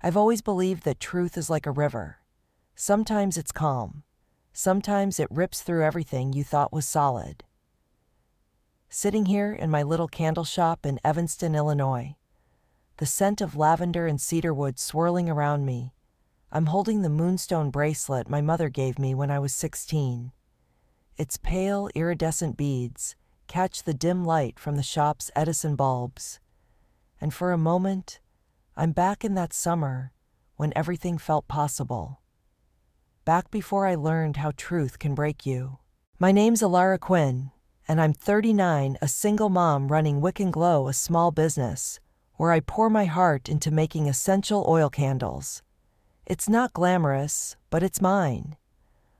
I've always believed that truth is like a river. Sometimes it's calm. Sometimes it rips through everything you thought was solid. Sitting here in my little candle shop in Evanston, Illinois, the scent of lavender and cedarwood swirling around me, I'm holding the moonstone bracelet my mother gave me when I was 16. Its pale, iridescent beads catch the dim light from the shop's Edison bulbs. And for a moment, I'm back in that summer when everything felt possible. Back before I learned how truth can break you. My name's Elara Quinn, and I'm 39, a single mom running Wick and Glow, a small business, where I pour my heart into making essential oil candles. It's not glamorous, but it's mine.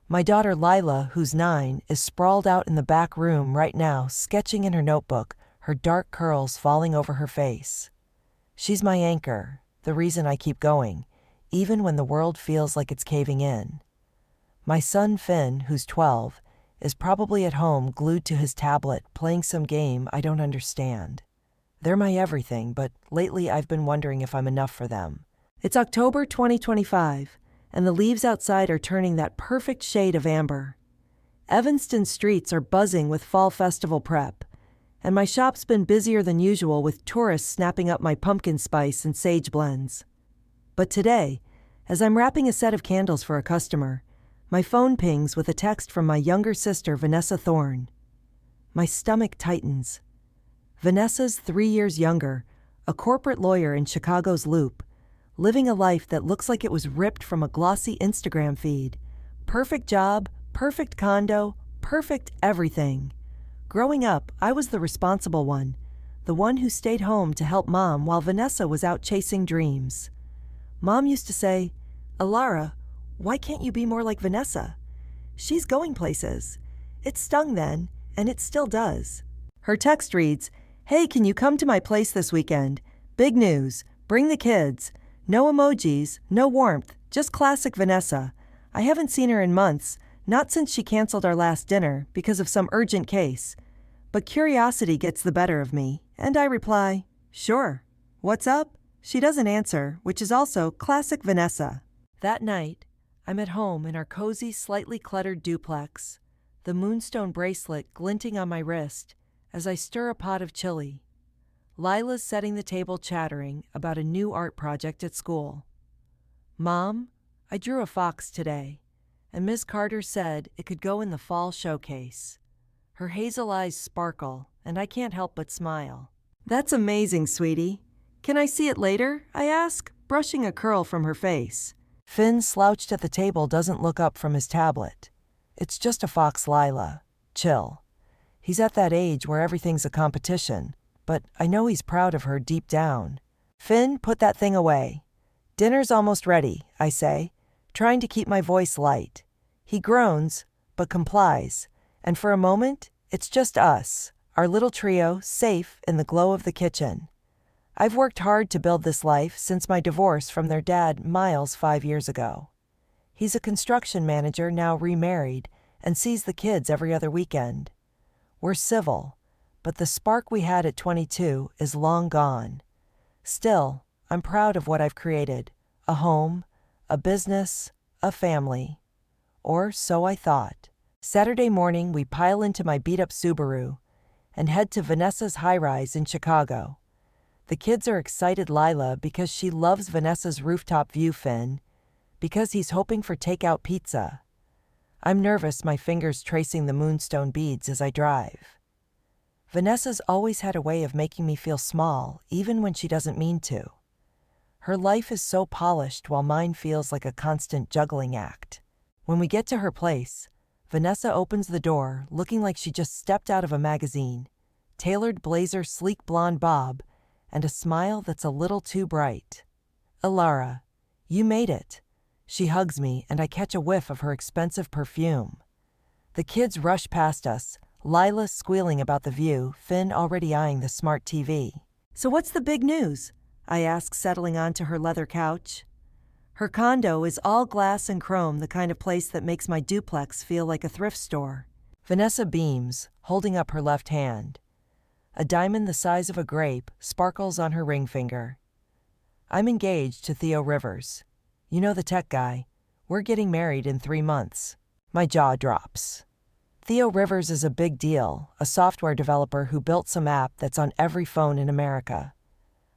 My daughter Lila, who's 9, is sprawled out in the back room right now, sketching in her notebook, her dark curls falling over her face. She's my anchor, the reason I keep going, even when the world feels like it's caving in. My son Finn, who's 12, is probably at home glued to his tablet playing some game I don't understand. They're my everything, but lately I've been wondering if I'm enough for them. It's October 2025, and the leaves outside are turning that perfect shade of amber. Evanston streets are buzzing with fall festival prep, and my shop's been busier than usual with tourists snapping up my pumpkin spice and sage blends. But today, as I'm wrapping a set of candles for a customer, my phone pings with a text from my younger sister, Vanessa Thorne. My stomach tightens. Vanessa's 3 years younger, a corporate lawyer in Chicago's Loop, living a life that looks like it was ripped from a glossy Instagram feed. Perfect job, perfect condo, perfect everything. Growing up, I was the responsible one, the one who stayed home to help Mom while Vanessa was out chasing dreams. Mom used to say, "Elara, why can't you be more like Vanessa? She's going places." It stung then, and it still does. Her text reads, "Hey, can you come to my place this weekend? Big news, bring the kids. No emojis, no warmth, just classic Vanessa. I haven't seen her in months, not since she canceled our last dinner because of some urgent case. But curiosity gets the better of me, and I reply, sure. What's up? She doesn't answer, which is also classic Vanessa. That night, I'm at home in our cozy, slightly cluttered duplex, the moonstone bracelet glinting on my wrist as I stir a pot of chili. Lila's setting the table chattering about a new art project at school. "Mom, I drew a fox today, and Miss Carter said it could go in the fall showcase." Her hazel eyes sparkle, and I can't help but smile. "That's amazing, sweetie. Can I see it later?" I ask, brushing a curl from her face. Finn, slouched at the table, doesn't look up from his tablet. "It's just a fox, Lila. Chill." He's at that age where everything's a competition, but I know he's proud of her deep down. "Finn, put that thing away. Dinner's almost ready," I say, trying to keep my voice light. He groans, but complies, and for a moment, it's just us, our little trio, safe in the glow of the kitchen. I've worked hard to build this life since my divorce from their dad, Miles, 5 years ago. He's a construction manager, now remarried, and sees the kids every other weekend. We're civil, but the spark we had at 22 is long gone. Still, I'm proud of what I've created: a home, a business, a family. Or so I thought. Saturday morning, we pile into my beat-up Subaru and head to Vanessa's high-rise in Chicago. The kids are excited, Lila because she loves Vanessa's rooftop view, Finn because he's hoping for takeout pizza. I'm nervous, my fingers tracing the moonstone beads as I drive. Vanessa's always had a way of making me feel small, even when she doesn't mean to. Her life is so polished while mine feels like a constant juggling act. When we get to her place, Vanessa opens the door, looking like she just stepped out of a magazine. Tailored blazer, sleek blonde bob, and a smile that's a little too bright. "Elara, you made it." She hugs me, and I catch a whiff of her expensive perfume. The kids rush past us, Lila squealing about the view, Finn already eyeing the smart TV. "So what's the big news?" I ask, settling onto her leather couch. Her condo is all glass and chrome, the kind of place that makes my duplex feel like a thrift store. Vanessa beams, holding up her left hand. A diamond the size of a grape sparkles on her ring finger. I'm engaged to Theo Rivers. You know, the tech guy. We're getting married in 3 months. My jaw drops. Theo Rivers is a big deal, a software developer who built some app that's on every phone in America.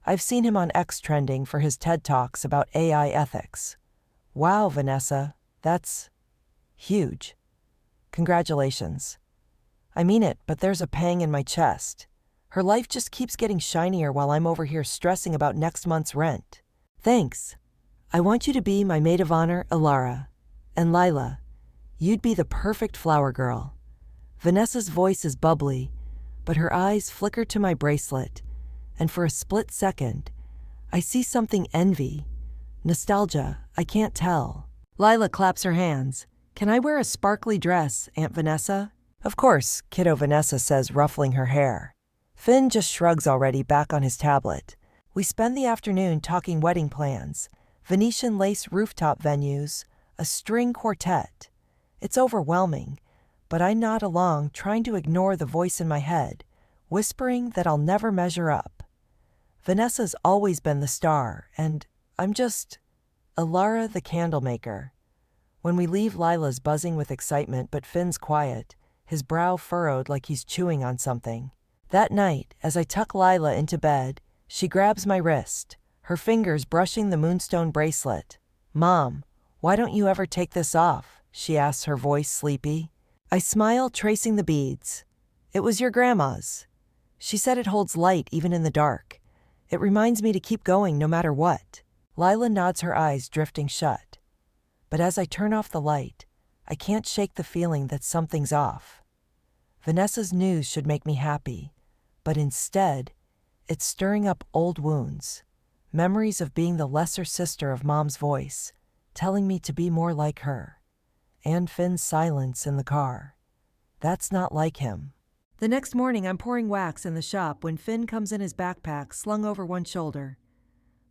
I've seen him on X trending for his TED Talks about AI ethics. Wow, Vanessa, that's huge. Congratulations. I mean it, but there's a pang in my chest. Her life just keeps getting shinier while I'm over here stressing about next month's rent. Thanks. I want you to be my maid of honor, Elara. And Lila, you'd be the perfect flower girl. Vanessa's voice is bubbly, but her eyes flicker to my bracelet, and for a split second, I see something envy. Nostalgia, I can't tell. Lila claps her hands. Can I wear a sparkly dress, Aunt Vanessa? Of course, kiddo, Vanessa says, ruffling her hair. Finn just shrugs already, back on his tablet. We spend the afternoon talking wedding plans, Venetian lace rooftop venues, a string quartet. It's overwhelming, but I nod along, trying to ignore the voice in my head, whispering that I'll never measure up. Vanessa's always been the star, and I'm just Elara the candlemaker. When we leave, Lila's buzzing with excitement, but Finn's quiet, his brow furrowed like he's chewing on something. That night, as I tuck Lila into bed, she grabs my wrist, her fingers brushing the moonstone bracelet. Mom, why don't you ever take this off? She asks, her voice sleepy. I smile, tracing the beads. It was your grandma's. She said it holds light even in the dark. It reminds me to keep going no matter what. Lila nods, her eyes drifting shut. But as I turn off the light, I can't shake the feeling that something's off. Vanessa's news should make me happy, but instead, it's stirring up old wounds, memories of being the lesser sister of Mom's voice, telling me to be more like her. And Finn's silence in the car. That's not like him. The next morning, I'm pouring wax in the shop when Finn comes in, his backpack slung over one shoulder.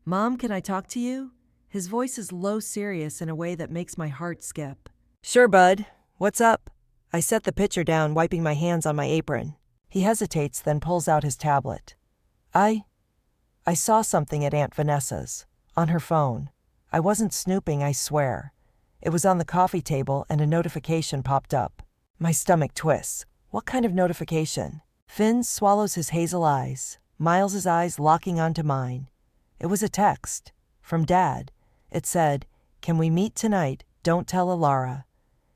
Mom, can I talk to you? His voice is low, serious in a way that makes my heart skip. Sure, bud. What's up? I set the pitcher down, wiping my hands on my apron. He hesitates, then pulls out his tablet. I saw something at Aunt Vanessa's, on her phone. I wasn't snooping, I swear. It was on the coffee table and a notification popped up. My stomach twists. What kind of notification? Finn swallows his hazel eyes, Miles's eyes locking onto mine. It was a text. From Dad. It said, "Can we meet tonight? Don't tell Elara."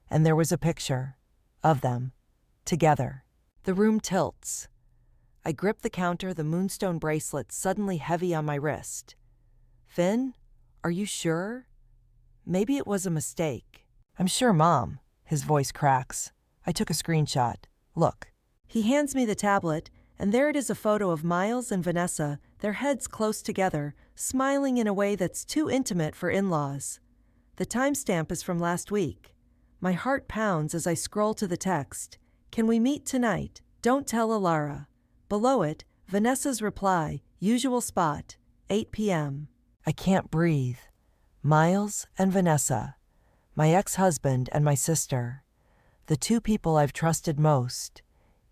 And there was a picture of them, together. The room tilts. I grip the counter, the moonstone bracelet suddenly heavy on my wrist. Finn, are you sure? Maybe it was a mistake. I'm sure, Mom. His voice cracks. I took a screenshot. Look. He hands me the tablet, and there it is, a photo of Miles and Vanessa, their heads close together, smiling in a way that's too intimate for in-laws. The timestamp is from last week. My heart pounds as I scroll to the text. Can we meet tonight? Don't tell Elara. Below it, Vanessa's reply, usual spot, 8 p.m. I can't breathe. Miles and Vanessa, my ex-husband and my sister, the two people I've trusted most,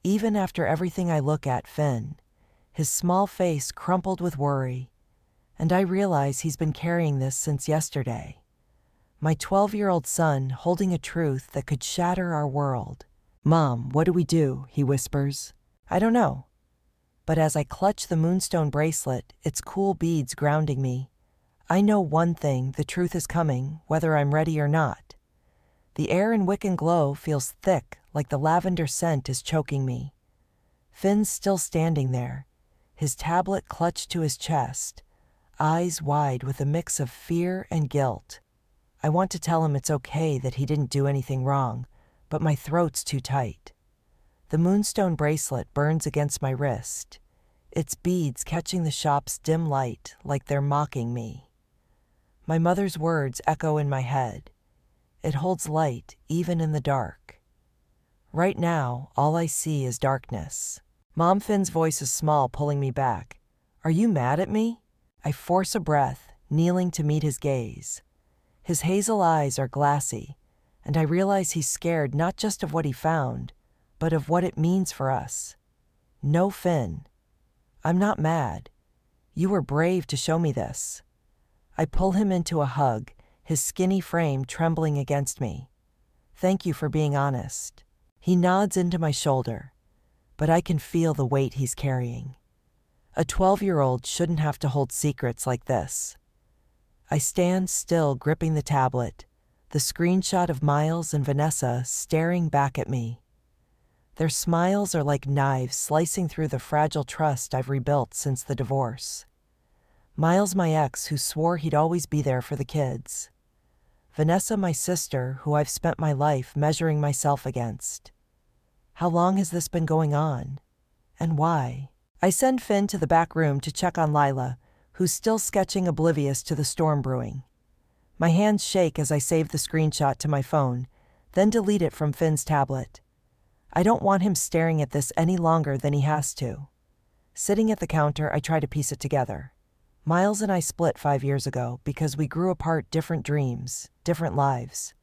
even after everything I look at. Finn, his small face crumpled with worry, and I realize he's been carrying this since yesterday. My 12-year-old son holding a truth that could shatter our world. Mom, what do we do? He whispers. I don't know. But as I clutch the moonstone bracelet, its cool beads grounding me, I know one thing: the truth is coming, whether I'm ready or not. The air in Wiccan Glow feels thick, like the lavender scent is choking me. Finn's still standing there, his tablet clutched to his chest, eyes wide with a mix of fear and guilt. I want to tell him it's okay, that he didn't do anything wrong, but my throat's too tight. The moonstone bracelet burns against my wrist, its beads catching the shop's dim light like they're mocking me. My mother's words echo in my head. It holds light even in the dark. Right now, all I see is darkness. Mom, Finn's voice is small, pulling me back. Are you mad at me? I force a breath, kneeling to meet his gaze. His hazel eyes are glassy, and I realize he's scared not just of what he found, but of what it means for us. No, Finn. I'm not mad. You were brave to show me this. I pull him into a hug, his skinny frame trembling against me. Thank you for being honest. He nods into my shoulder, but I can feel the weight he's carrying. A 12-year-old shouldn't have to hold secrets like this. I stand still, gripping the tablet, the screenshot of Miles and Vanessa staring back at me. Their smiles are like knives slicing through the fragile trust I've rebuilt since the divorce. Miles, my ex, who swore he'd always be there for the kids. Vanessa, my sister, who I've spent my life measuring myself against. How long has this been going on? And why? I send Finn to the back room to check on Lila, who's still sketching, oblivious to the storm brewing. My hands shake as I save the screenshot to my phone, then delete it from Finn's tablet. I don't want him staring at this any longer than he has to. Sitting at the counter, I try to piece it together. Miles and I split 5 years ago because we grew apart, different dreams, different lives.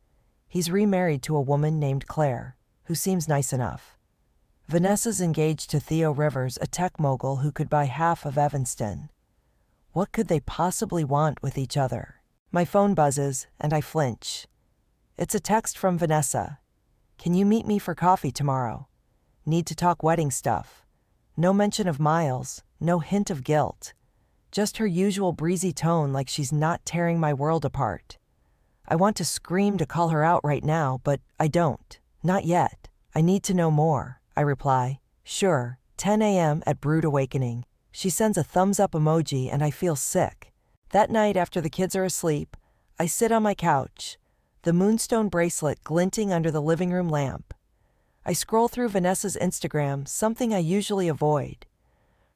He's remarried to a woman named Claire, who seems nice enough. Vanessa's engaged to Theo Rivers, a tech mogul who could buy half of Evanston. What could they possibly want with each other? My phone buzzes, and I flinch. It's a text from Vanessa. Can you meet me for coffee tomorrow? Need to talk wedding stuff. No mention of Miles, no hint of guilt. Just her usual breezy tone, like she's not tearing my world apart. I want to scream to call her out right now, but I don't. Not yet. I need to know more. I reply, sure, 10 a.m. at Brood Awakening. She sends a thumbs-up emoji and I feel sick. That night, after the kids are asleep, I sit on my couch, the moonstone bracelet glinting under the living room lamp. I scroll through Vanessa's Instagram, something I usually avoid.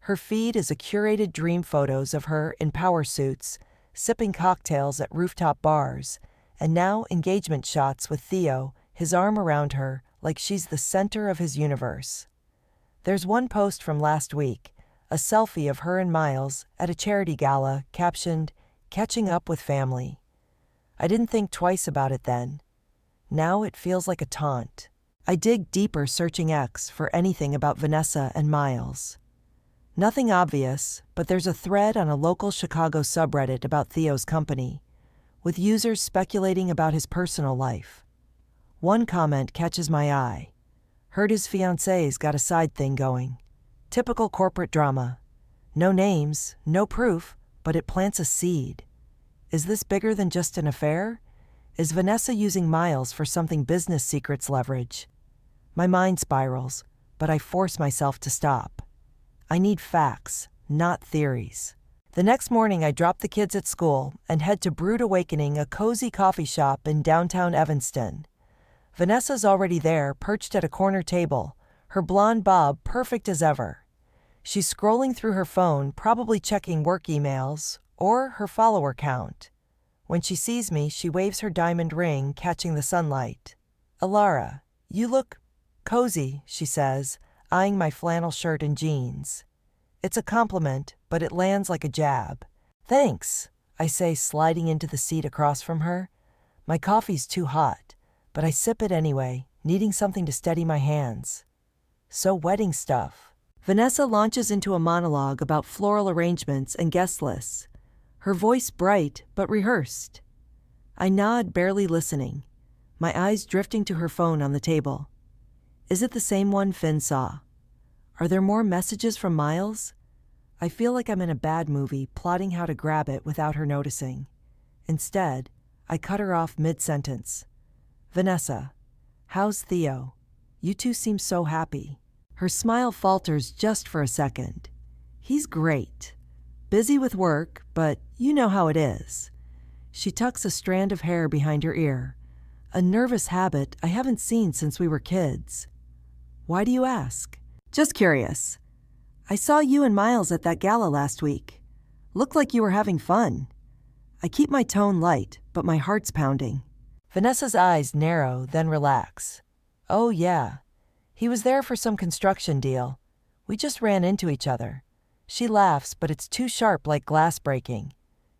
Her feed is a curated dream photos of her in power suits, sipping cocktails at rooftop bars, and now engagement shots with Theo, his arm around her, like she's the center of his universe. There's one post from last week, a selfie of her and Miles at a charity gala, captioned, "Catching up with family." I didn't think twice about it then. Now it feels like a taunt. I dig deeper, searching X for anything about Vanessa and Miles. Nothing obvious, but there's a thread on a local Chicago subreddit about Theo's company, with users speculating about his personal life. One comment catches my eye. Heard his fiancée's got a side thing going. Typical corporate drama. No names, no proof, but it plants a seed. Is this bigger than just an affair? Is Vanessa using Miles for something business secrets leverage? My mind spirals, but I force myself to stop. I need facts, not theories. The next morning, I drop the kids at school and head to Brood Awakening, a cozy coffee shop in downtown Evanston. Vanessa's already there, perched at a corner table, her blonde bob perfect as ever. She's scrolling through her phone, probably checking work emails or her follower count. When she sees me, she waves her diamond ring, catching the sunlight. "Elara, you look cozy," she says, eyeing my flannel shirt and jeans. It's a compliment, but it lands like a jab. "Thanks," I say, sliding into the seat across from her. My coffee's too hot, but I sip it anyway, needing something to steady my hands. So wedding stuff. Vanessa launches into a monologue about floral arrangements and guest lists, her voice bright but rehearsed. I nod, barely listening, my eyes drifting to her phone on the table. Is it the same one Finn saw? Are there more messages from Miles? I feel like I'm in a bad movie, plotting how to grab it without her noticing. Instead, I cut her off mid-sentence. "Vanessa, how's Theo? You two seem so happy." Her smile falters just for a second. "He's great. Busy with work, but you know how it is." She tucks a strand of hair behind her ear, a nervous habit I haven't seen since we were kids. "Why do you ask?" "Just curious. I saw you and Miles at that gala last week. Looked like you were having fun." I keep my tone light, but my heart's pounding. Vanessa's eyes narrow, then relax. "Oh, yeah. He was there for some construction deal. We just ran into each other." She laughs, but it's too sharp, like glass breaking.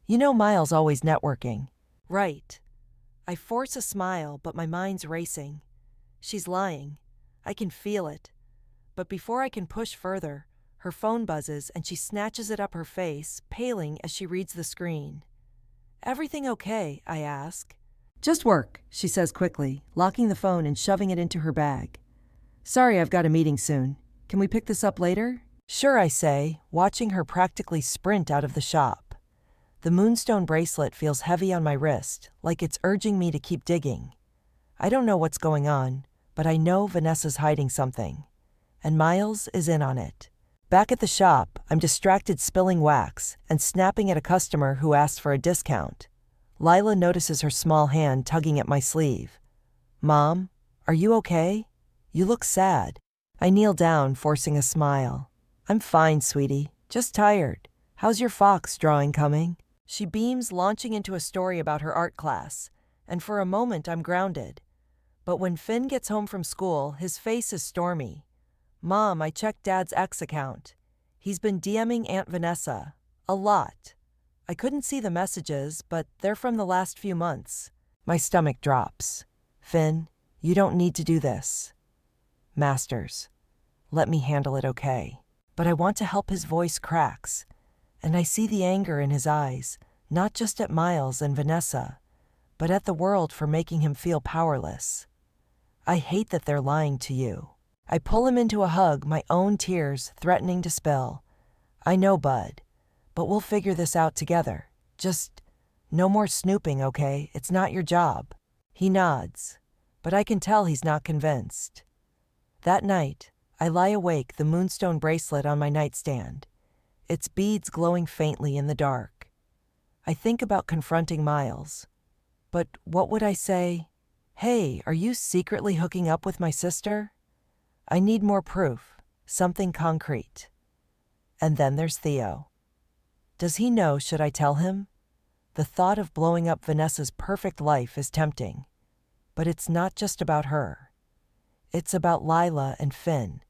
"You know Miles always networking." "Right." I force a smile, but my mind's racing. She's lying. I can feel it. But before I can push further, her phone buzzes and she snatches it up her face, paling as she reads the screen. Everything okay? I ask. Just work, she says quickly, locking the phone and shoving it into her bag. Sorry, I've got a meeting soon. Can we pick this up later? Sure, I say, watching her practically sprint out of the shop. The moonstone bracelet feels heavy on my wrist, like it's urging me to keep digging. I don't know what's going on, but I know Vanessa's hiding something. And Miles is in on it. Back at the shop, I'm distracted spilling wax and snapping at a customer who asks for a discount. Lila notices her small hand tugging at my sleeve. Mom, are you okay? You look sad. I kneel down, forcing a smile. I'm fine, sweetie. Just tired. How's your fox drawing coming? She beams, launching into a story about her art class, and for a moment I'm grounded. But when Finn gets home from school, his face is stormy. Mom, I checked Dad's ex account. He's been DMing Aunt Vanessa. A lot. I couldn't see the messages, but they're from the last few months. My stomach drops. Finn, you don't need to do this. Masters, let me handle it, okay? But I want to help. His voice cracks, and I see the anger in his eyes, not just at Miles and Vanessa, but at the world for making him feel powerless. I hate that they're lying to you. I pull him into a hug, my own tears threatening to spill. I know, bud, but we'll figure this out together. Just no more snooping, okay? It's not your job. He nods, but I can tell he's not convinced. That night, I lie awake, the moonstone bracelet on my nightstand, its beads glowing faintly in the dark. I think about confronting Miles. But what would I say? Hey, are you secretly hooking up with my sister? I need more proof, something concrete. And then there's Theo. Does he know? Should I tell him? The thought of blowing up Vanessa's perfect life is tempting. But it's not just about her. It's about Lila and Finn,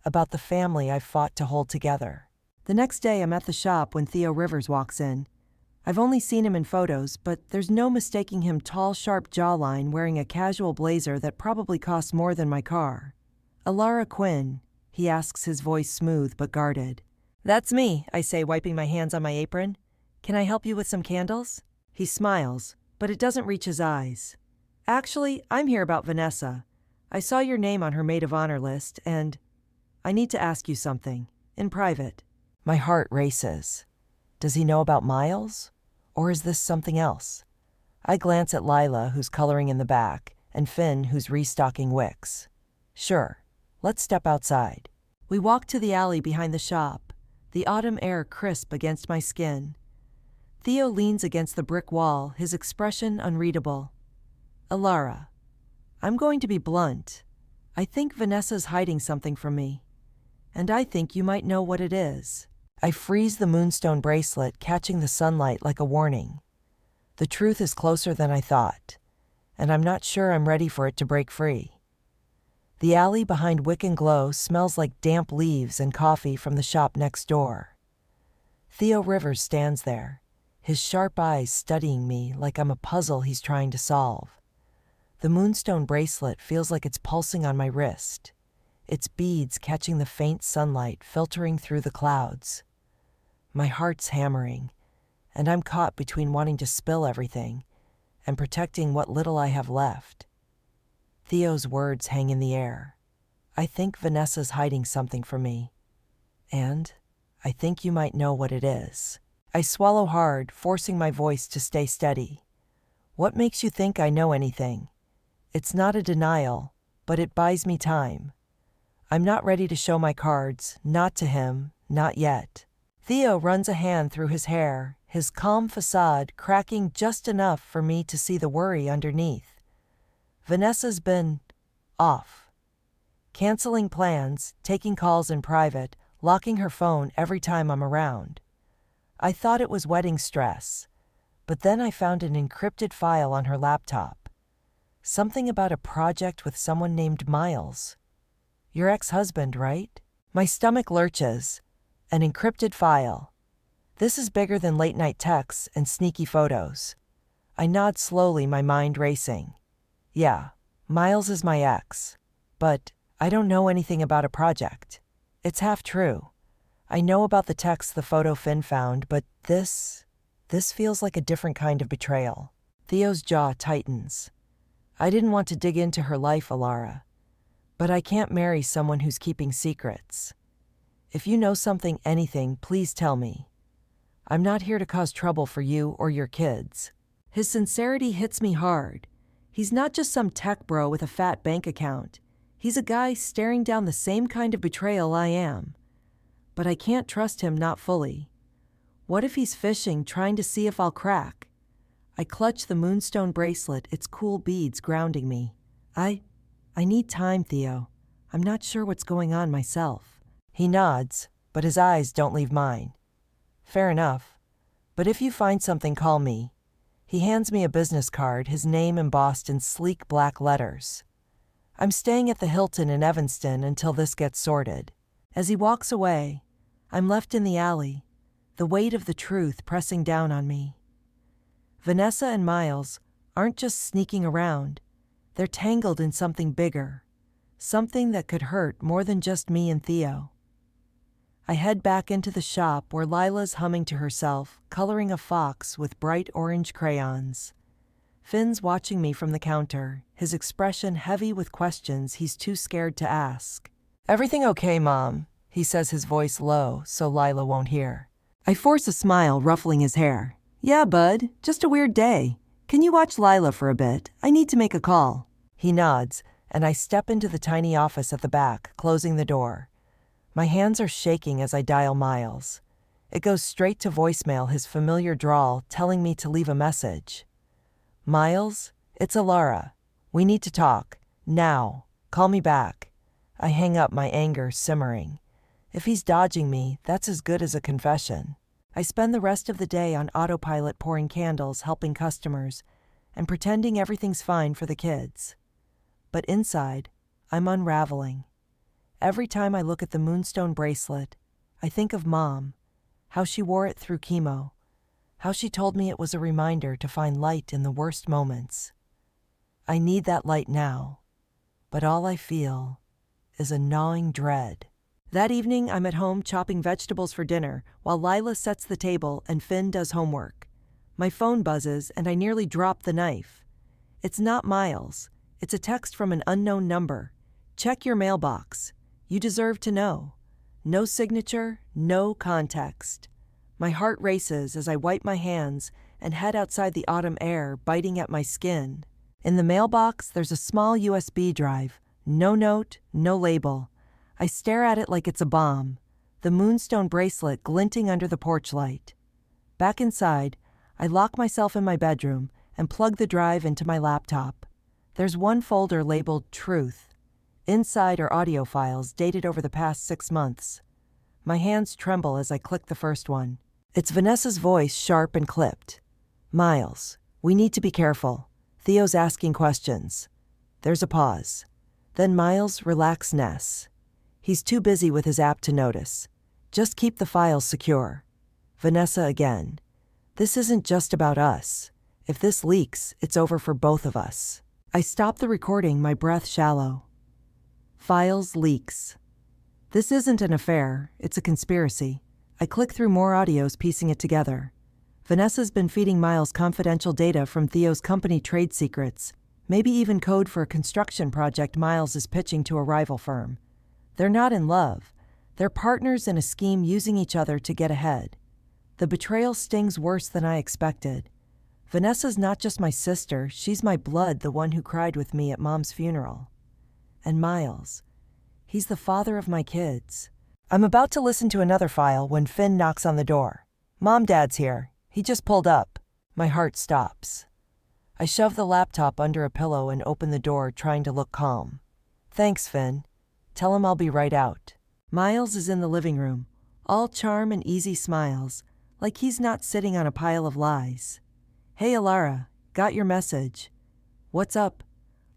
about the family I've fought to hold together. The next day I'm at the shop when Theo Rivers walks in. I've only seen him in photos, but there's no mistaking him. Tall, sharp jawline, wearing a casual blazer that probably costs more than my car. Elara Quinn, he asks, his voice smooth but guarded. That's me, I say, wiping my hands on my apron. Can I help you with some candles? He smiles, but it doesn't reach his eyes. Actually, I'm here about Vanessa. I saw your name on her maid of honor list, and I need to ask you something, in private. My heart races. Does he know about Miles? Or is this something else? I glance at Lila, who's coloring in the back, and Finn, who's restocking wicks. Sure, let's step outside. We walk to the alley behind the shop, the autumn air crisp against my skin. Theo leans against the brick wall, his expression unreadable. Elara, I'm going to be blunt. I think Vanessa's hiding something from me. And I think you might know what it is. I freeze the moonstone bracelet, catching the sunlight like a warning. The truth is closer than I thought, and I'm not sure I'm ready for it to break free. The alley behind Wick and Glow smells like damp leaves and coffee from the shop next door. Theo Rivers stands there, his sharp eyes studying me like I'm a puzzle he's trying to solve. The moonstone bracelet feels like it's pulsing on my wrist, its beads catching the faint sunlight filtering through the clouds. My heart's hammering, and I'm caught between wanting to spill everything and protecting what little I have left. Theo's words hang in the air. I think Vanessa's hiding something from me. And I think you might know what it is. I swallow hard, forcing my voice to stay steady. What makes you think I know anything? It's not a denial, but it buys me time. I'm not ready to show my cards, not to him, not yet. Theo runs a hand through his hair, his calm facade cracking just enough for me to see the worry underneath. Vanessa's been off. Canceling plans, taking calls in private, locking her phone every time I'm around. I thought it was wedding stress, but then I found an encrypted file on her laptop. Something about a project with someone named Miles. Your ex-husband, right? My stomach lurches. An encrypted file. This is bigger than late-night texts and sneaky photos. I nod slowly, my mind racing. Yeah, Miles is my ex. But I don't know anything about a project. It's half true. I know about the text, the photo Finn found, but this This feels like a different kind of betrayal. Theo's jaw tightens. I didn't want to dig into her life, Elara. But I can't marry someone who's keeping secrets. If you know anything, please tell me. I'm not here to cause trouble for you or your kids. His sincerity hits me hard. He's not just some tech bro with a fat bank account. He's a guy staring down the same kind of betrayal I am. But I can't trust him, not fully. What if he's fishing, trying to see if I'll crack? I clutch the moonstone bracelet, its cool beads grounding me. I need time, Theo. I'm not sure what's going on myself. He nods, but his eyes don't leave mine. Fair enough. But if you find something, call me. He hands me a business card, his name embossed in sleek black letters. I'm staying at the Hilton in Evanston until this gets sorted. As he walks away, I'm left in the alley, the weight of the truth pressing down on me. Vanessa and Miles aren't just sneaking around. They're tangled in something bigger, something that could hurt more than just me and Theo. I head back into the shop where Lila's humming to herself, coloring a fox with bright orange crayons. Finn's watching me from the counter, his expression heavy with questions he's too scared to ask. "Everything okay, Mom?" he says, his voice low so Lila won't hear. I force a smile, ruffling his hair. "Yeah, bud, just a weird day. Can you watch Lila for a bit? I need to make a call." He nods, and I step into the tiny office at the back, closing the door. My hands are shaking as I dial Miles. It goes straight to voicemail, his familiar drawl telling me to leave a message. "Miles, it's Elara. We need to talk. Now. Call me back." I hang up, my anger simmering. If he's dodging me, that's as good as a confession. I spend the rest of the day on autopilot, pouring candles, helping customers, and pretending everything's fine for the kids. But inside, I'm unraveling. Every time I look at the moonstone bracelet, I think of Mom, how she wore it through chemo, how she told me it was a reminder to find light in the worst moments. I need that light now, but all I feel is a gnawing dread. That evening, I'm at home chopping vegetables for dinner while Lila sets the table and Finn does homework. My phone buzzes and I nearly drop the knife. It's not Miles. It's a text from an unknown number. "Check your mailbox. You deserve to know." No signature, no context. My heart races as I wipe my hands and head outside, the autumn air biting at my skin. In the mailbox, there's a small USB drive. No note, no label. I stare at it like it's a bomb, the moonstone bracelet glinting under the porch light. Back inside, I lock myself in my bedroom and plug the drive into my laptop. There's one folder labeled Truth. Inside are audio files dated over the past 6 months. My hands tremble as I click the first one. It's Vanessa's voice, sharp and clipped. "Miles, we need to be careful. Theo's asking questions." There's a pause. Then Miles, "Relax, Ness. He's too busy with his app to notice. Just keep the files secure." Vanessa again. "This isn't just about us. If this leaks, it's over for both of us." I stop the recording, my breath shallow. Files leaks. This isn't an affair, it's a conspiracy. I click through more audios, piecing it together. Vanessa's been feeding Miles confidential data from Theo's company, trade secrets, maybe even code for a construction project Miles is pitching to a rival firm. They're not in love. They're partners in a scheme, using each other to get ahead. The betrayal stings worse than I expected. Vanessa's not just my sister, she's my blood, the one who cried with me at Mom's funeral. And Miles, he's the father of my kids. I'm about to listen to another file when Finn knocks on the door. "Mom, Dad's here. He just pulled up." My heart stops. I shove the laptop under a pillow and open the door, trying to look calm. "Thanks, Finn. Tell him I'll be right out." Miles is in the living room, all charm and easy smiles, like he's not sitting on a pile of lies. "Hey, Elara, got your message." "What's up?"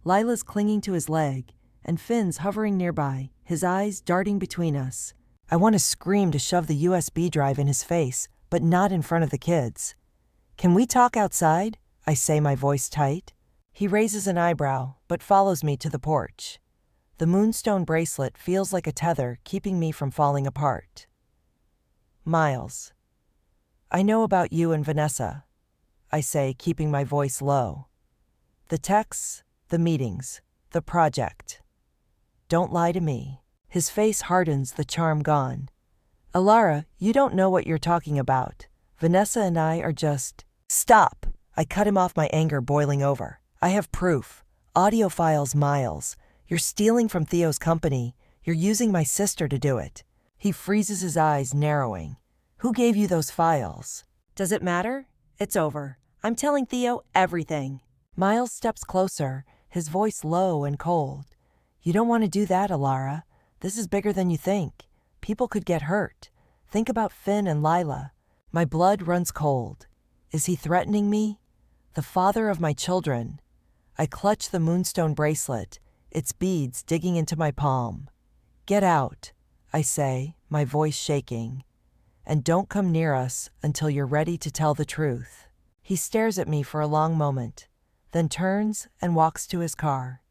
Lila's clinging to his leg, and Finn's hovering nearby, his eyes darting between us. I want to scream to shove the USB drive in his face, but not in front of the kids. "Can we talk outside?" I say, my voice tight. He raises an eyebrow, but follows me to the porch. The moonstone bracelet feels like a tether, keeping me from falling apart. "Miles, I know about you and Vanessa, I say, keeping my voice low. The texts, the meetings, the project. Don't lie to me. His face hardens, the charm gone. Elara, you don't know what you're talking about. Vanessa and I are just... Stop! I cut him off, my anger boiling over. I have proof. Audio files, Miles. You're stealing from Theo's company. You're using my sister to do it. He freezes, his eyes narrowing. Who gave you those files? Does it matter? It's over. I'm telling Theo everything. Miles steps closer, his voice low and cold. You don't want to do that, Elara. This is bigger than you think. People could get hurt. Think about Finn and Lila. My blood runs cold. Is he threatening me? The father of my children. I clutch the moonstone bracelet, its beads digging into my palm. Get out, I say, my voice shaking. And don't come near us until you're ready to tell the truth. He stares at me for a long moment, then turns and walks to his car.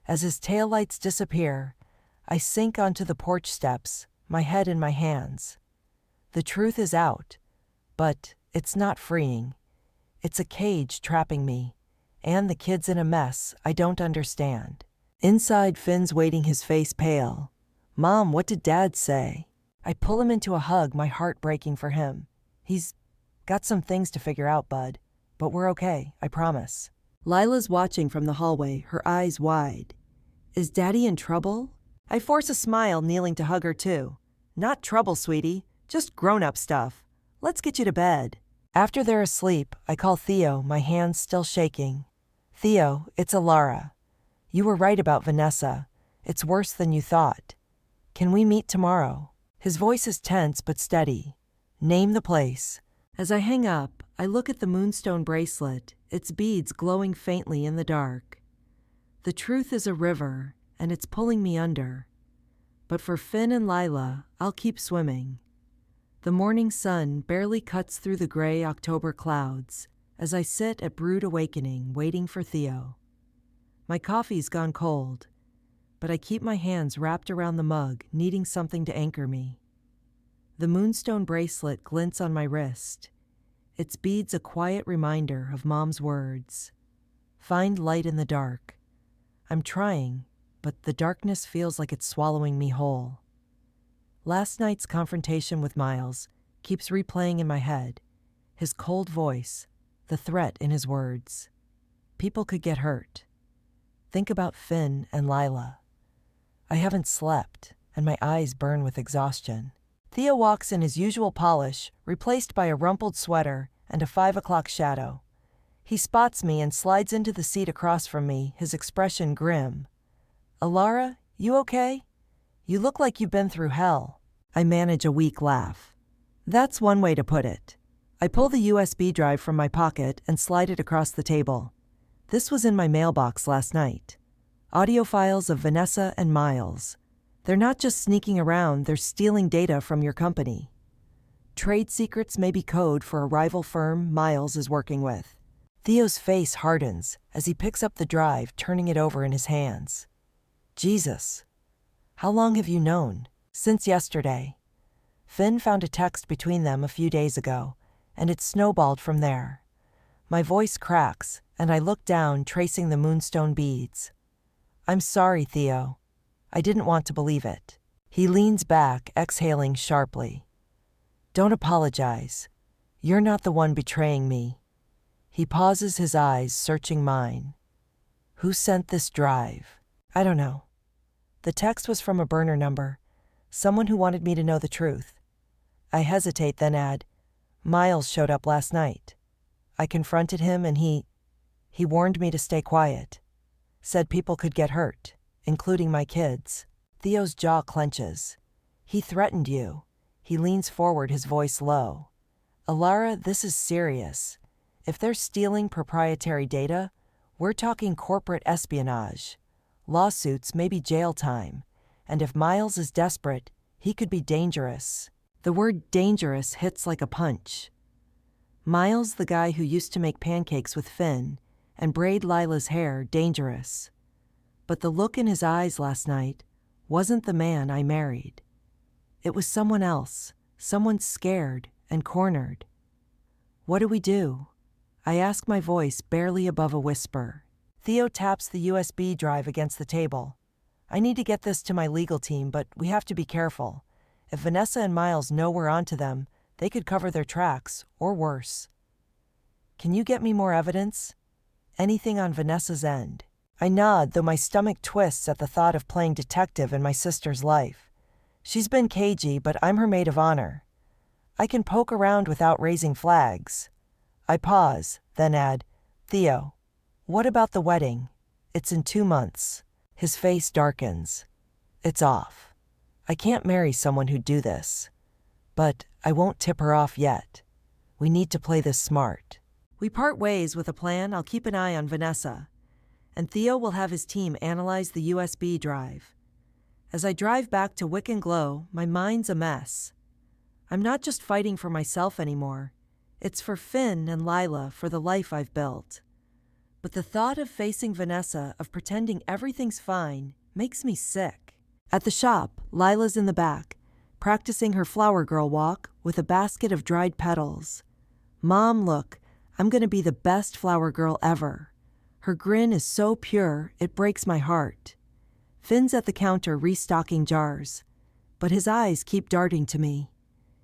As his taillights disappear, I sink onto the porch steps, my head in my hands. The truth is out, but it's not freeing. It's a cage trapping me, and the kid's in a mess I don't understand. Inside, Finn's waiting, his face pale. Mom, what did Dad say? I pull him into a hug, my heart breaking for him. He's got some things to figure out, bud, but we're okay, I promise. Lila's watching from the hallway, her eyes wide. Is Daddy in trouble? I force a smile, kneeling to hug her too. Not trouble, sweetie, just grown-up stuff. Let's get you to bed. After they're asleep, I call Theo, my hands still shaking. Theo, it's Elara. You were right about Vanessa. It's worse than you thought. Can we meet tomorrow? His voice is tense but steady. Name the place. As I hang up, I look at the moonstone bracelet, its beads glowing faintly in the dark. The truth is a river, and it's pulling me under. But for Finn and Lila, I'll keep swimming. The morning sun barely cuts through the gray October clouds as I sit at Brood Awakening waiting for Theo. My coffee's gone cold, but I keep my hands wrapped around the mug, needing something to anchor me. The moonstone bracelet glints on my wrist, its beads a quiet reminder of Mom's words. Find light in the dark. I'm trying, but the darkness feels like it's swallowing me whole. Last night's confrontation with Miles keeps replaying in my head, his cold voice, the threat in his words. People could get hurt. Think about Finn and Lila. I haven't slept, and my eyes burn with exhaustion. Theo walks in his usual polish, replaced by a rumpled sweater and a 5 o'clock shadow. He spots me and slides into the seat across from me, his expression grim. Elara, you okay? You look like you've been through hell. I manage a weak laugh. That's one way to put it. I pull the USB drive from my pocket and slide it across the table. This was in my mailbox last night. Audio files of Vanessa and Miles. They're not just sneaking around, they're stealing data from your company. Trade secrets may be code for a rival firm Miles is working with. Theo's face hardens as he picks up the drive, turning it over in his hands. Jesus. How long have you known? Since yesterday. Finn found a text between them a few days ago, and it snowballed from there. My voice cracks, and I look down, tracing the moonstone beads. I'm sorry, Theo. I didn't want to believe it. He leans back, exhaling sharply. Don't apologize. You're not the one betraying me. He pauses, his eyes searching mine. Who sent this drive? I don't know. The text was from a burner number, someone who wanted me to know the truth. I hesitate, then add, Miles showed up last night. I confronted him and he warned me to stay quiet. Said people could get hurt, including my kids. Theo's jaw clenches. He threatened you. He leans forward, his voice low. Elara, this is serious. If they're stealing proprietary data, we're talking corporate espionage. Lawsuits, maybe jail time. And if Miles is desperate, he could be dangerous. The word dangerous hits like a punch. Miles, the guy who used to make pancakes with Finn and braid Lila's hair, dangerous. But the look in his eyes last night wasn't the man I married. It was someone else, someone scared and cornered. What do we do? I ask, my voice barely above a whisper. Theo taps the USB drive against the table. I need to get this to my legal team, but we have to be careful. If Vanessa and Miles know we're onto them, they could cover their tracks, or worse. Can you get me more evidence? Anything on Vanessa's end? I nod, though my stomach twists at the thought of playing detective in my sister's life. She's been cagey, but I'm her maid of honor. I can poke around without raising flags. I pause, then add, Theo, what about the wedding? It's in 2 months. His face darkens. It's off. I can't marry someone who'd do this. But I won't tip her off yet. We need to play this smart. We part ways with a plan. I'll keep an eye on Vanessa, and Theo will have his team analyze the USB drive. As I drive back to Wick and Glow, my mind's a mess. I'm not just fighting for myself anymore. It's for Finn and Lila, for the life I've built. But the thought of facing Vanessa, of pretending everything's fine, makes me sick. At the shop, Lila's in the back, practicing her flower girl walk with a basket of dried petals. Mom, look, I'm gonna be the best flower girl ever. Her grin is so pure, it breaks my heart. Finn's at the counter restocking jars, but his eyes keep darting to me.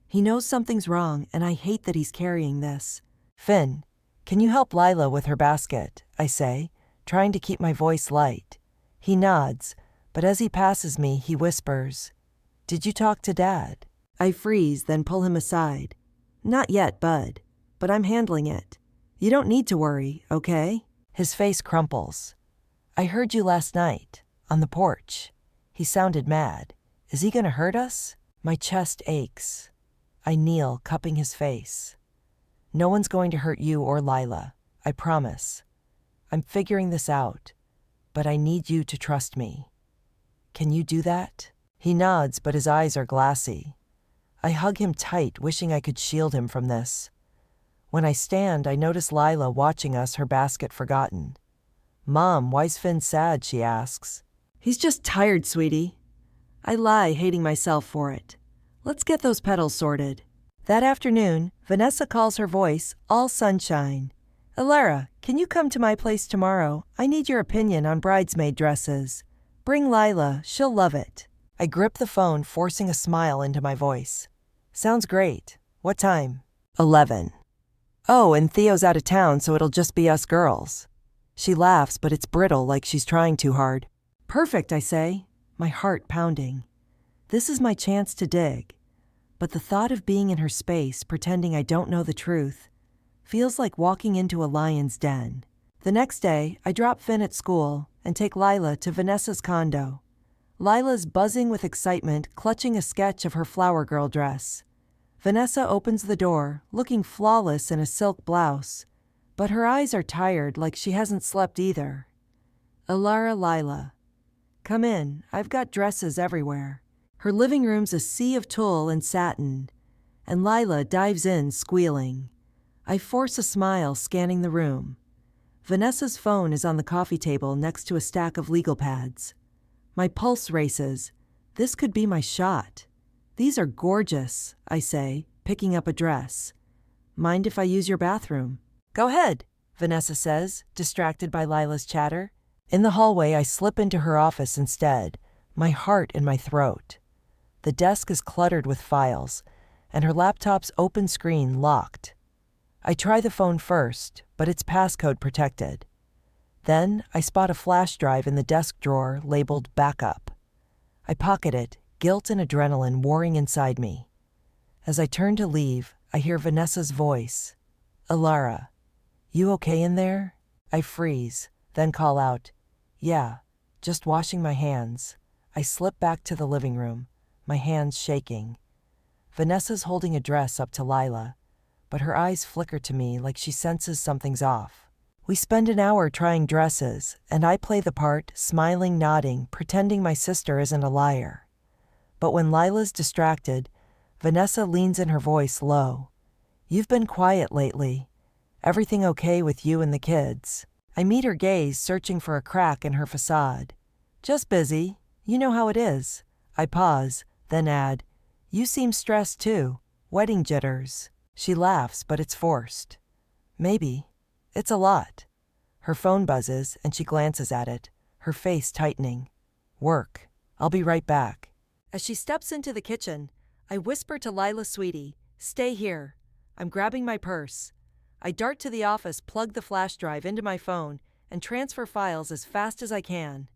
He knows something's wrong, and I hate that he's carrying this. Finn, can you help Lila with her basket? I say, trying to keep my voice light. He nods, but as he passes me, he whispers, Did you talk to Dad? I freeze, then pull him aside. Not yet, bud, but I'm handling it. You don't need to worry, okay? His face crumples. I heard you last night, on the porch. He sounded mad. Is he gonna hurt us? My chest aches. I kneel, cupping his face. No one's going to hurt you or Lila, I promise. I'm figuring this out, but I need you to trust me. Can you do that? He nods, but his eyes are glassy. I hug him tight, wishing I could shield him from this. When I stand, I notice Lila watching us, her basket forgotten. Mom, why's Finn sad? She asks. He's just tired, sweetie. I lie, hating myself for it. Let's get those petals sorted. That afternoon, Vanessa calls, her voice all sunshine. Elara, can you come to my place tomorrow? I need your opinion on bridesmaid dresses. Bring Lila, she'll love it. I grip the phone, forcing a smile into my voice. Sounds great. What time? 11. Oh, and Theo's out of town, so it'll just be us girls. She laughs, but it's brittle, like she's trying too hard. Perfect, I say, my heart pounding. This is my chance to dig. But the thought of being in her space, pretending I don't know the truth, feels like walking into a lion's den. The next day, I drop Finn at school and take Lila to Vanessa's condo. Lila's buzzing with excitement, clutching a sketch of her flower girl dress. Vanessa opens the door, looking flawless in a silk blouse, but her eyes are tired, like she hasn't slept either. Elara, Lila. Come in, I've got dresses everywhere. Her living room's a sea of tulle and satin, and Lila dives in, squealing. I force a smile, scanning the room. Vanessa's phone is on the coffee table next to a stack of legal pads. My pulse races. This could be my shot. These are gorgeous, I say, picking up a dress. Mind if I use your bathroom? Go ahead, Vanessa says, distracted by Lila's chatter. In the hallway, I slip into her office instead, my heart in my throat. The desk is cluttered with files, and her laptop's open screen locked. I try the phone first, but it's passcode protected. Then I spot a flash drive in the desk drawer labeled Backup. I pocket it, guilt and adrenaline warring inside me. As I turn to leave, I hear Vanessa's voice. Elara, you okay in there? I freeze, then call out, Yeah, just washing my hands. I slip back to the living room, my hands shaking. Vanessa's holding a dress up to Lila, but her eyes flicker to me like she senses something's off. We spend an hour trying dresses, and I play the part, smiling, nodding, pretending my sister isn't a liar. But when Lila's distracted, Vanessa leans in, her voice low. You've been quiet lately. Everything okay with you and the kids? I meet her gaze, searching for a crack in her facade. Just busy. You know how it is. I pause, then add, You seem stressed too. Wedding jitters. She laughs, but it's forced. Maybe. It's a lot. Her phone buzzes, and she glances at it, her face tightening. Work. I'll be right back. As she steps into the kitchen, I whisper to Lila, "Sweetie, stay here." I'm grabbing my purse. I dart to the office, plug the flash drive into my phone, and transfer files as fast as I can.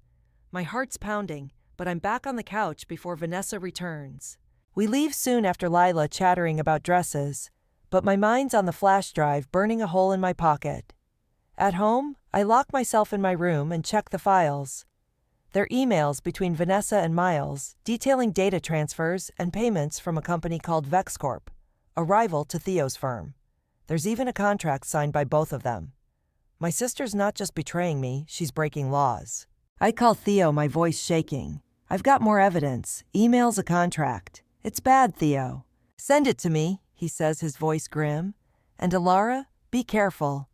My heart's pounding, but I'm back on the couch before Vanessa returns. We leave soon after Lila chattering about dresses, but my mind's on the flash drive, burning a hole in my pocket. At home, I lock myself in my room and check the files. They're emails between Vanessa and Miles, detailing data transfers and payments from a company called VexCorp, a rival to Theo's firm. There's even a contract signed by both of them. My sister's not just betraying me, she's breaking laws. I call Theo, my voice shaking. I've got more evidence. Email's a contract. It's bad, Theo. Send it to me, he says, his voice grim. And Elara, be careful.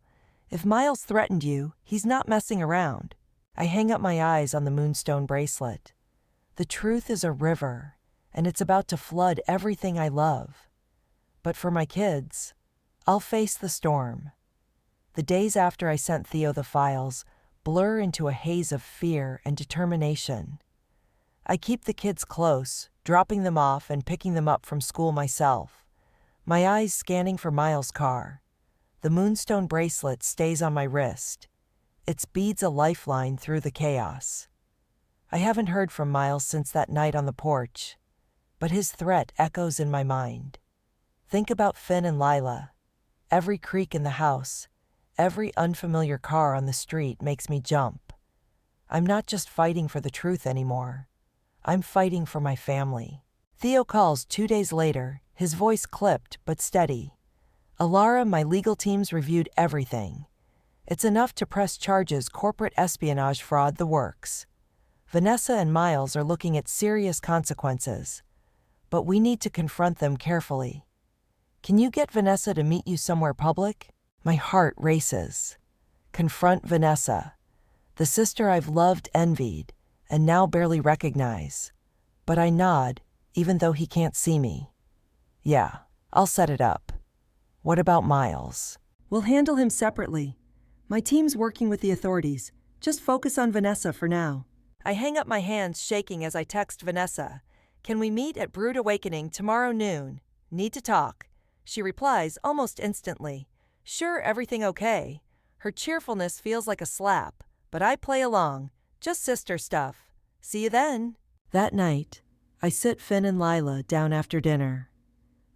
If Miles threatened you, he's not messing around. I hang up my eyes on the moonstone bracelet. The truth is a river, and it's about to flood everything I love. But for my kids, I'll face the storm. The days after I sent Theo the files blur into a haze of fear and determination. I keep the kids close, dropping them off and picking them up from school myself, my eyes scanning for Miles' car. The moonstone bracelet stays on my wrist. Its beads a lifeline through the chaos. I haven't heard from Miles since that night on the porch, but his threat echoes in my mind. Think about Finn and Lila. Every creak in the house, every unfamiliar car on the street makes me jump. I'm not just fighting for the truth anymore. I'm fighting for my family. Theo calls 2 days later, his voice clipped but steady. Elara, my legal team's reviewed everything. It's enough to press charges, corporate espionage, fraud, the works. Vanessa and Miles are looking at serious consequences, but we need to confront them carefully. Can you get Vanessa to meet you somewhere public? My heart races. Confront Vanessa, the sister I've loved, envied, and now barely recognize. But I nod, even though he can't see me. Yeah, I'll set it up. What about Miles? We'll handle him separately. My team's working with the authorities. Just focus on Vanessa for now. I hang up my hands, shaking as I text Vanessa. Can we meet at Brood Awakening tomorrow noon? Need to talk. She replies almost instantly. Sure, everything okay. Her cheerfulness feels like a slap, but I play along. Just sister stuff. See you then. That night, I sit Finn and Lila down after dinner.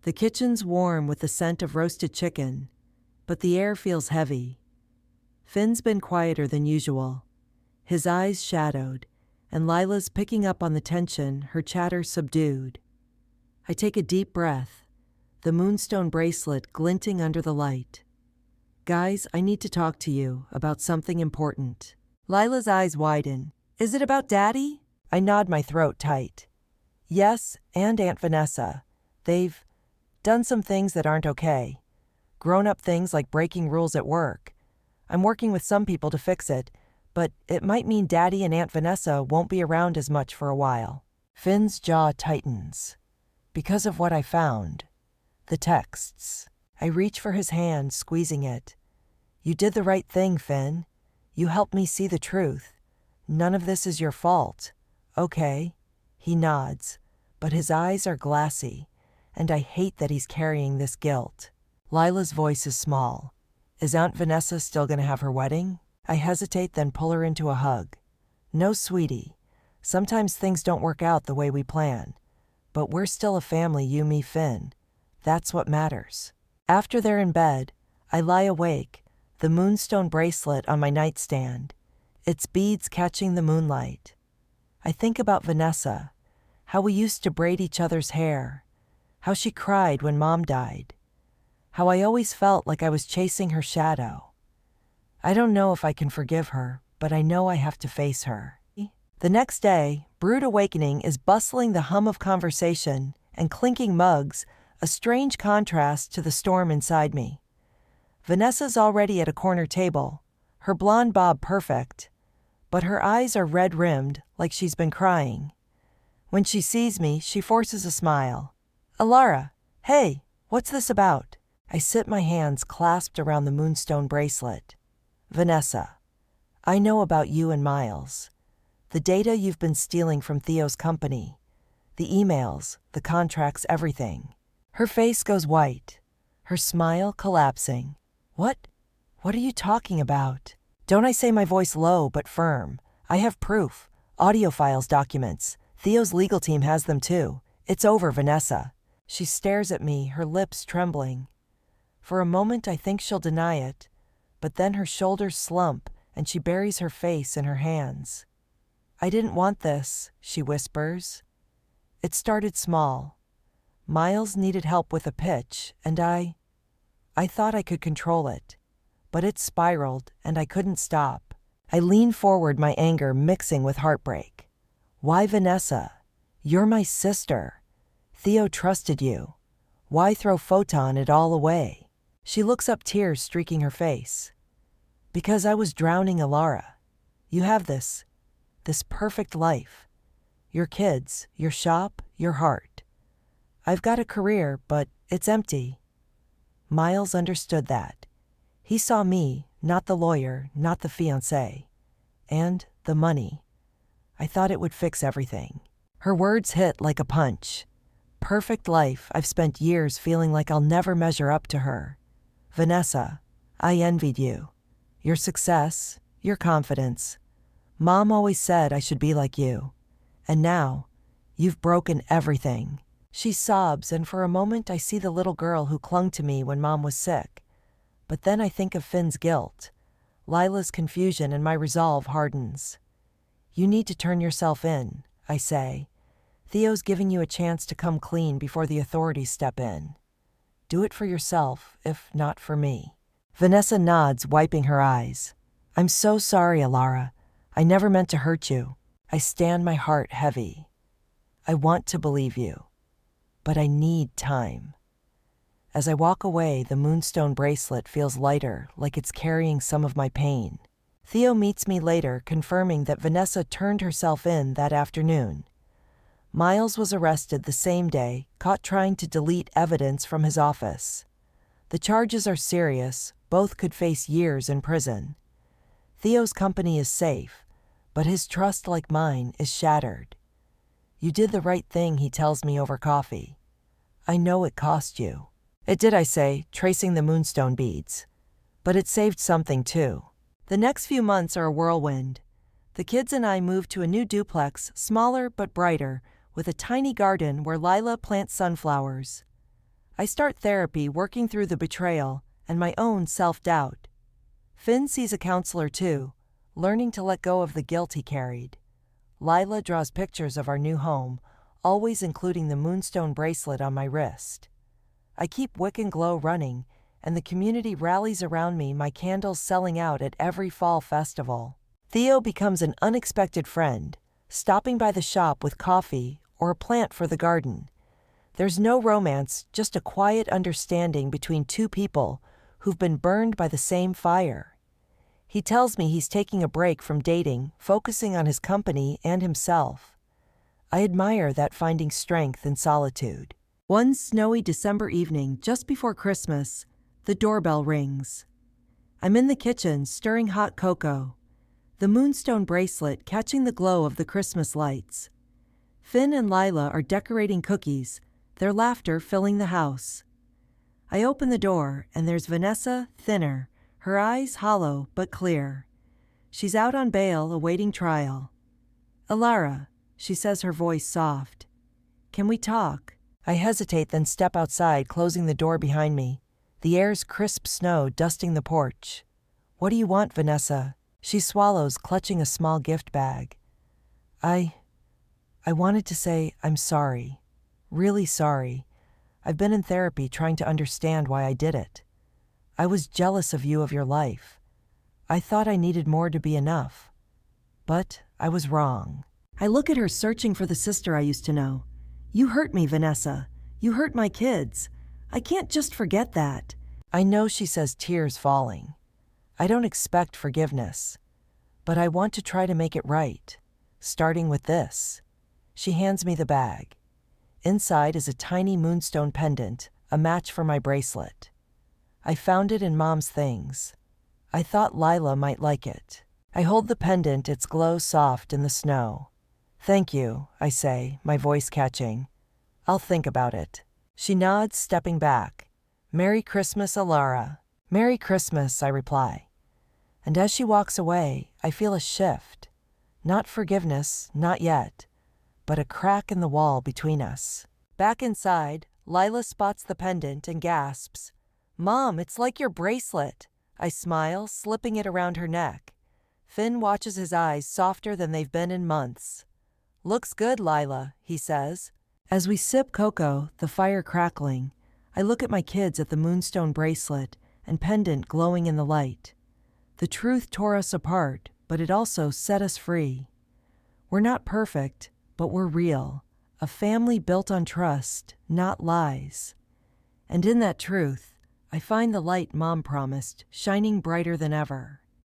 The kitchen's warm with the scent of roasted chicken, but the air feels heavy. Finn's been quieter than usual, his eyes shadowed, and Lila's picking up on the tension, her chatter subdued. I take a deep breath, the moonstone bracelet glinting under the light. Guys, I need to talk to you about something important. Lila's eyes widen. Is it about Daddy? I nod, my throat tight. Yes, and Aunt Vanessa. They've done some things that aren't okay. Grown-up things like breaking rules at work. I'm working with some people to fix it, but it might mean Daddy and Aunt Vanessa won't be around as much for a while. Finn's jaw tightens. Because of what I found. The texts. I reach for his hand, squeezing it. You did the right thing, Finn. You helped me see the truth. None of this is your fault. Okay. He nods, but his eyes are glassy, and I hate that he's carrying this guilt. Lila's voice is small. Is Aunt Vanessa still going to have her wedding? I hesitate, then pull her into a hug. No, sweetie. Sometimes things don't work out the way we plan. But we're still a family, you, me, Finn. That's what matters. After they're in bed, I lie awake, the moonstone bracelet on my nightstand, its beads catching the moonlight. I think about Vanessa, how we used to braid each other's hair, how she cried when Mom died, how I always felt like I was chasing her shadow. I don't know if I can forgive her, but I know I have to face her. The next day, Brood Awakening is bustling, the hum of conversation and clinking mugs, a strange contrast to the storm inside me. Vanessa's already at a corner table, her blonde bob perfect, but her eyes are red-rimmed like she's been crying. When she sees me, she forces a smile. Elara, hey, what's this about? I sit my hands clasped around the moonstone bracelet. Vanessa, I know about you and Miles. The data you've been stealing from Theo's company. The emails, the contracts, everything. Her face goes white, her smile collapsing. What? What are you talking about? Don't I say my voice low but firm? I have proof. Audio files, documents. Theo's legal team has them too. It's over, Vanessa. She stares at me, her lips trembling. For a moment I think she'll deny it, but then her shoulders slump and she buries her face in her hands. I didn't want this, she whispers. It started small. Miles needed help with a pitch, and I thought I could control it. But it spiraled, and I couldn't stop. I leaned forward, my anger mixing with heartbreak. Why, Vanessa? You're my sister. Theo trusted you. Why throw Photon it all away? She looks up, tears streaking her face. Because I was drowning Elara. You have this perfect life. Your kids, your shop, your heart. I've got a career, but it's empty. Miles understood that. He saw me, not the lawyer, not the fiancé. And the money. I thought it would fix everything. Her words hit like a punch. Perfect life. I've spent years feeling like I'll never measure up to her. Vanessa, I envied you. Your success, your confidence. Mom always said I should be like you. And now, you've broken everything. She sobs, and for a moment I see the little girl who clung to me when Mom was sick. But then I think of Finn's guilt, Lila's confusion, and my resolve hardens. You need to turn yourself in, I say. Theo's giving you a chance to come clean before the authorities step in. Do it for yourself, if not for me. Vanessa nods, wiping her eyes. I'm so sorry, Elara. I never meant to hurt you. I stand, my heart heavy. I want to believe you, but I need time. As I walk away, the moonstone bracelet feels lighter, like it's carrying some of my pain. Theo meets me later, confirming that Vanessa turned herself in that afternoon. Miles was arrested the same day, caught trying to delete evidence from his office. The charges are serious, both could face years in prison. Theo's company is safe, but his trust, like mine, is shattered. You did the right thing, he tells me over coffee. I know it cost you. It did, I say, tracing the moonstone beads. But it saved something too. The next few months are a whirlwind. The kids and I move to a new duplex, smaller but brighter, with a tiny garden where Lila plants sunflowers. I start therapy, working through the betrayal and my own self-doubt. Finn sees a counselor too, learning to let go of the guilt he carried. Lila draws pictures of our new home, always including the moonstone bracelet on my wrist. I keep Wick and Glow running, and the community rallies around me, my candles selling out at every fall festival. Theo becomes an unexpected friend, stopping by the shop with coffee or a plant for the garden. There's no romance, just a quiet understanding between two people who've been burned by the same fire. He tells me he's taking a break from dating, focusing on his company and himself. I admire that, finding strength in solitude. One snowy December evening, just before Christmas, the doorbell rings. I'm in the kitchen, stirring hot cocoa, the moonstone bracelet catching the glow of the Christmas lights. Finn and Lila are decorating cookies, their laughter filling the house. I open the door, and there's Vanessa, thinner, her eyes hollow but clear. She's out on bail, awaiting trial. Elara, she says, her voice soft. Can we talk? I hesitate, then step outside, closing the door behind me. The air's crisp snow dusting the porch. What do you want, Vanessa? She swallows, clutching a small gift bag. I wanted to say I'm sorry. Really sorry. I've been in therapy trying to understand why I did it. I was jealous of you, of your life. I thought I needed more to be enough. But I was wrong. I look at her, searching for the sister I used to know. You hurt me, Vanessa. You hurt my kids. I can't just forget that. I know, she says, tears falling. I don't expect forgiveness, but I want to try to make it right, starting with this. She hands me the bag. Inside is a tiny moonstone pendant, a match for my bracelet. I found it in Mom's things. I thought Lila might like it. I hold the pendant, its glow soft in the snow. Thank you, I say, my voice catching. I'll think about it. She nods, stepping back. Merry Christmas, Elara. Merry Christmas, I reply. And as she walks away, I feel a shift. Not forgiveness, not yet, but a crack in the wall between us. Back inside, Lila spots the pendant and gasps. Mom, it's like your bracelet. I smile, slipping it around her neck. Finn watches, his eyes softer than they've been in months. Looks good, Lila, he says. As we sip cocoa, the fire crackling, I look at my kids at the moonstone bracelet and pendant glowing in the light. The truth tore us apart, but it also set us free. We're not perfect, but we're real. A family built on trust, not lies. And in that truth, I find the light Mom promised, shining brighter than ever.